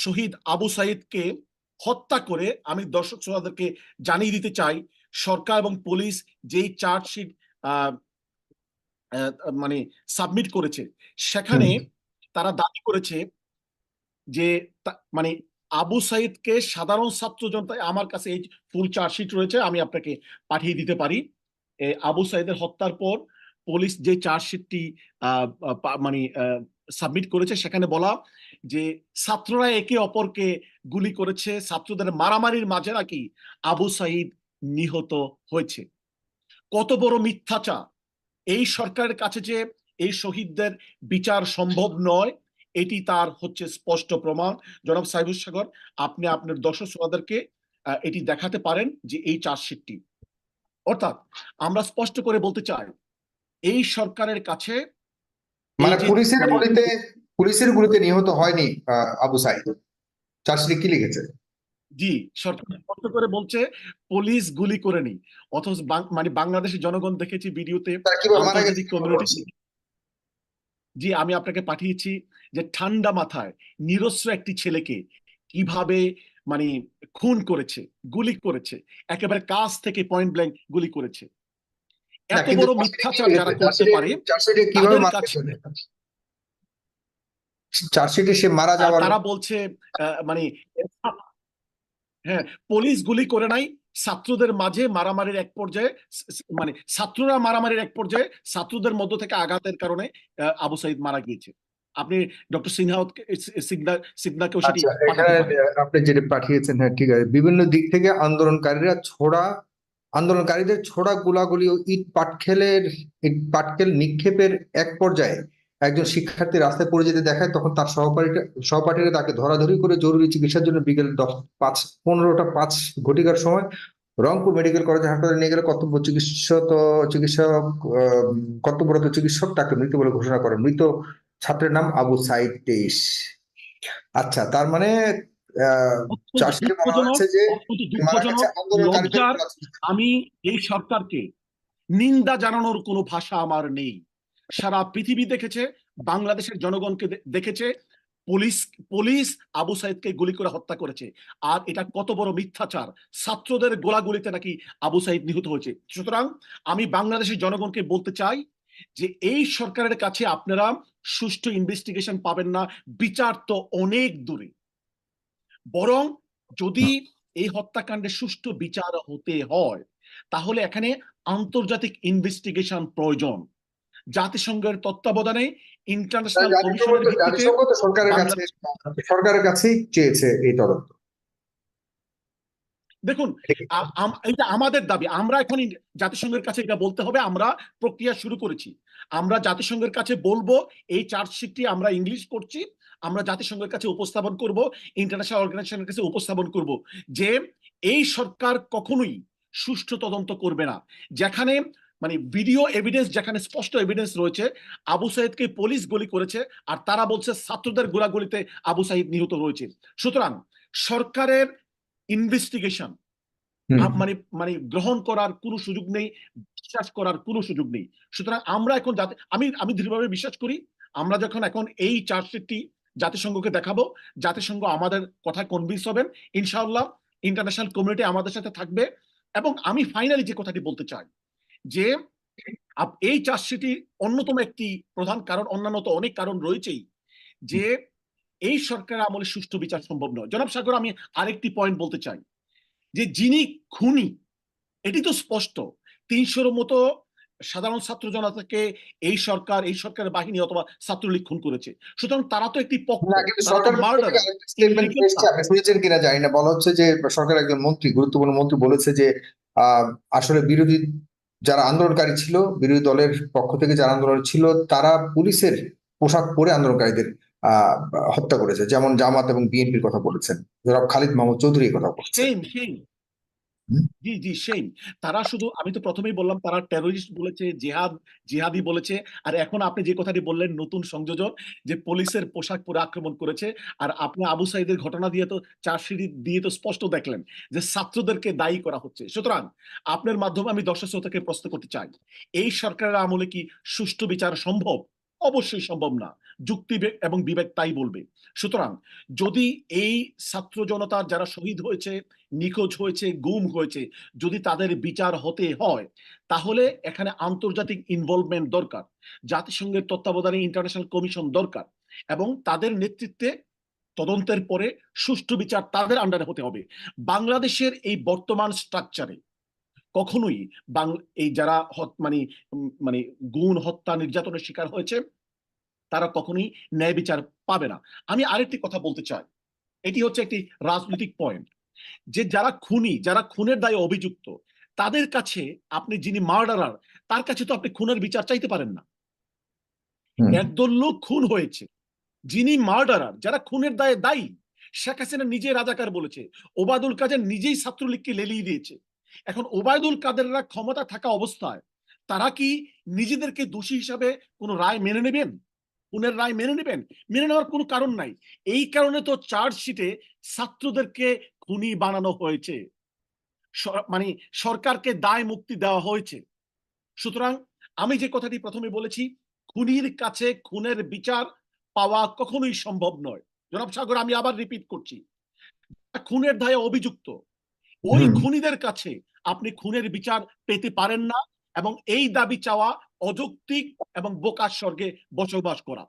শহীদ আবু সাইদকে হত্যা করে আমি দর্শক শ্রোতাদেরকে জানিয়ে দিতে চাই, সরকার এবং পুলিশ যেই চার্জশিট মানে সাবমিট করেছে, সেখানে তারা দাবি করেছে যে মানে আবু সাইদকে সাধারণ ছাত্র জনতা, আমার কাছে এই ফুল চার্জশিট রয়েছে, আমি আপনাকে পাঠিয়ে দিতে পারি। আবু সাইদের হত্যার পর পুলিশ যে চার্জশিটটি মানে সাবমিট করেছে, সেখানে বলা যে ছাত্ররা একে অপরকে গুলি করেছে, ছাত্রদের মারামারির মাঝে নাকি আবু সাইদ নিহত হয়েছে। কত বড় মিথ্যাচার! এই সরকারের কাছে যে এই শহীদদের বিচার সম্ভব নয়, এটি তার হচ্ছে স্পষ্ট প্রমাণ। জনাব সাইবুল সাগর, আপনি আপনার দর্শক শ্রোতাদেরকে এটি দেখাতে পারেন যে এই চার্জশিটটি। অর্থাৎ আমরা স্পষ্ট করে বলতে চাই, এই সরকারের কাছে এই মানে যে পুলিশের গুলিতে নিহত হয়নি আবু সাইদ। চার্জশিটে কি লিখেছে? জি, সরকার স্পষ্ট করে বলছে পুলিশ গুলি করেনি। অথচ মানে বাংলাদেশের জনগণ দেখেছি ভিডিওতে, তারা কিভাবে মারা গেছে আন্তর্জাতিক কিভাবে কমিউনিটি, বলছে? জি আমি আপনাকে পাঠিয়েছি, যে ঠান্ডা মাথায় নিরস্ত্র একটি ছেলেকে কিভাবে মানে খুন করেছে, গুলি করেছে, একেবারে কাছ থেকে পয়েন্ট ব্ল্যাঙ্ক গুলি করেছে। না, এত কিন্তু বড় চার্জশিটে কি মিথ্যাচার লিখেছে? যারা করতে পারে চার্জশিটে কিভাবে তাদের মারা কাছে গেছে? চার্জশিটে সে মারা যাওয়ার তারা বলছে মানে হ্যাঁ, পুলিশ গুলি করে নাই, ছাত্রদের মাঝে মারামারির এক পর্যায়ে মানে ছাত্ররা মারামারির এক পর্যায়ে ছাত্রদের মধ্য থেকে আঘাতের কারণে আবু সাইদ মারা গিয়েছে। আপনি ডক্টর সিগনাকেও সেটি আচ্ছা, এখানে পাঠাতে পারেন। আপনি যেটা পাঠিয়েছেন, হ্যাঁ ঠিক আছে। বিভিন্ন দিক থেকে আন্দোলনকারীদের ছোড়া গোলাগুলি ও ইট পাটকেল নিক্ষেপের এক পর্যায়ে একজন শিক্ষার্থী রাস্তায় পড়ে যেতে দেখায়, তখন তার সহপাঠীরা তাকে ধরাধরি করে জরুরি চিকিৎসার জন্য বিকেল 15:05 সময় রংপুর মেডিকেল কলেজ হাসপাতালে নিয়ে গেলে কর্তব্যরত চিকিৎসক তাকে মৃত বলে ঘোষণা করেন। মৃত ছাত্রের নাম আবু সাইদ 23। আচ্ছা, তার মানে অত্যন্ত চার্জশিটে বলা দুঃখজনক, হচ্ছে যে অত্যন্ত মারা গেছে দুঃখজনক, আন্দোলনকারীদের লজ্জার। গোলা। আমি এই সরকারকে নিন্দা জানানোর কোনো ভাষা আমার নেই। সারা পৃথিবী দেখেছে, বাংলাদেশের জনগণকে দেখেছে, পুলিশ পুলিশ আবু সাইদকে গুলি করে হত্যা করেছে। আর এটা কত বড় মিথ্যাচার! ছাত্রদের গোলাগুলিতে নাকি আবু সাইদ নিহত হয়েছে। সুতরাং আমি বাংলাদেশের জনগণকে বলতে চাই যে এই সরকারের কাছে আপনারা সুষ্ঠু ইনভেস্টিগেশন পাবেন না, বিচার তো অনেক দূরে। বরং যদি এই হত্যাকাণ্ডের সুষ্ঠু বিচার হতে হয়, তাহলে এখানে আন্তর্জাতিক ইনভেস্টিগেশন প্রয়োজন। জাতিসংঘের তত্ত্বাবধানে ইন্টারন্যাশনাল কমিশনের ভিত্তিতে জাতিসংঘ তো বাংলাদেশ। সরকারের কাছেই চেয়েছে এই তদন্ত। দেখুন, এটা আমাদের দাবি, আমরা এখন জাতিসংঘের কাছে এটা বলতে হবে। আমরা প্রক্রিয়া শুরু করেছি, আমরা জাতিসংঘের কাছে বলবো এই চার্জশিটটি আমরা ইংলিশ করছি, আমরা জাতিসংঘের কাছে উপস্থাপন করব, ইন্টারন্যাশনাল অর্গানাইজেশনের কাছে উপস্থাপন করব যে এই সরকার কখনোই সুষ্ঠু তদন্ত করবে না, যেখানে মানে ভিডিও এভিডেন্স, যেখানে স্পষ্ট এভিডেন্স রয়েছে আবু সাইদকে পুলিশ গুলি করেছে, আর তারা বলছে ছাত্রদের গোলাগুলিতে আবু সাইদ নিহত রয়েছে। সুতরাং সরকারের ইনভেস্টিগেশন মানে মানে গ্রহণ করার কোনো সুযোগ নেই, বিশ্বাস করার কোনো সুযোগ নেই। সুতরাং আমরা এখন আমি আমি দৃঢ়ভাবে বিশ্বাস করি, আমরা যখন এখন এই চার্জশিটটি জাতিসংঘকে দেখাবো, জাতিসংঘ আমাদের কথায় কনভিন্স হবেন ইনশাআল্লাহ, ইন্টারন্যাশনাল কমিউনিটি আমাদের সাথে থাকবে। এবং আমি ফাইনালি যে কথাটি বলতে চাই যে এই চার্জশিটটি অন্যতম একটি প্রধান কারণ, অন্যান্য তো অনেক কারণ রয়েছেই, যে এই সরকার আমলে সুষ্ঠু বিচার সম্ভব নয়। জনাব সাগর, আমি আরেকটি পয়েন্ট বলতে চাই, যে যিনি খুনি এটি তো স্পষ্ট, 300-র মতো সাধারণ ছাত্র জনতাকে এই সরকারের বাহিনী অথবা ছাত্রলীগ খুন করেছে। সুতরাং তারা তো একটি পক্ষ, না, কিন্তু তারা তো সরকারের পক্ষ থেকে মার্ডারার। আরেকটা স্টেটমেন্ট এসেছে, আপনি শুনেছেন কিনা জানি না। বলা হচ্ছে যে সরকারের একজন গুরুত্বপূর্ণ মন্ত্রী বলেছে যে আসলে যারা আন্দোলনকারী ছিল, বিরোধী দলের পক্ষ থেকে যারা আন্দোলন ছিল, তারা পুলিশের পোশাক পরে আন্দোলনকারীদের আহ হত্যা করেছে। যেমন জামাত এবং বিএনপির কথা বলেছেন জনাব খালিদ মাহমুদ চৌধুরী এই কথা বলেছেন। সেম সেম জি জি সেম। তারা শুধু, আমি তো প্রথমেই বললাম, তারা টেরোরিস্ট বলেছে, জিহাদি বলেছে। আর এখন আপনি যে কথাটি বললেন, নতুন সংযোজন, যে পুলিশের পোশাক পরে আক্রমণ করেছে। আর আপনি আবু সাইদের ঘটনা দিয়ে তো, চার্জশিট দিয়ে তো স্পষ্ট দেখলেন যে ছাত্রদেরকে দায়ী করা হচ্ছে। সুতরাং আপনার মাধ্যমে আমি দর্শক শ্রোতাকে প্রশ্ন করতে চাই, এই সরকারের আমলে কি সুষ্ঠু বিচার সম্ভব? অবশ্যই সম্ভব না। যুক্তি এবং বিবেক তাই বলবে। সুতরাং যদি এই ছাত্র জনতার যারা শহীদ হয়েছে, নিখোঁজ হয়েছে, গুম হয়েছে, যদি তাদের বিচার হতে হয়, তাহলে এখানে আন্তর্জাতিক ইনভলভমেন্ট দরকার, জাতিসংঘের তত্ত্বাবধানে ইন্টারন্যাশনাল কমিশন দরকার, এবং তাদের নেতৃত্বে তদন্তের পরে সুষ্ঠু বিচার তাদের আন্ডারে হতে হবে। বাংলাদেশের এই বর্তমান স্ট্রাকচারে কখনোই এই যারা মানে মানে গুণ, হত্যা, নির্যাতনের শিকার হয়েছে, তারা কখনোই ন্যায় বিচার পাবে না। আমি আরেকটি কথা বলতে চাই, এটি হচ্ছে একটি রাজনৈতিক পয়েন্ট, যে যারা খুনি, যারা খুনের দায়ে অভিযুক্ত, তাদের কাছে আপনি, যিনি মার্ডারার, তার কাছে তো আপনি খুনের বিচার চাইতে পারেন না। হুম একদল লোক খুন হয়েছে, যিনি মার্ডারার, যারা খুনের দায়ে দায়ী, শেখ হাসিনা নিজে রাজাকার বলেছে, ওবায়দুল কাদের নিজেই ছাত্রলীগকে লেলিয়ে দিয়েছে। এখন ওবায়দুল কাদেররা ক্ষমতা থাকা অবস্থায় তারা কি নিজেদেরকে দোষী হিসাবে কোন রায় মেনে নেবেন? খুনের রায় মেনে নেবেন? মেনে নেওয়ার কোনো কারণ নাই। এই কারণে তো চার্জশিটে ছাত্রদেরকে খুনি বানানো হয়েছে, মানে সরকারকে দায় মুক্তি দেওয়া হয়েছে। সুতরাং আমি যে কথাটি প্রথমে বলেছি, খুনির কাছে খুনের বিচার পাওয়া কখনোই সম্ভব নয়। জনাব সাগর, আমি আবার রিপিট করছি, খুনের দায়ে অভিযুক্ত ওই হুম খুনিদের কাছে আপনি খুনের বিচার পেতে পারেন না, এবং এই দাবি চাওয়া অযৌক্তিক এবং বোকার স্বর্গে বসবাস করা।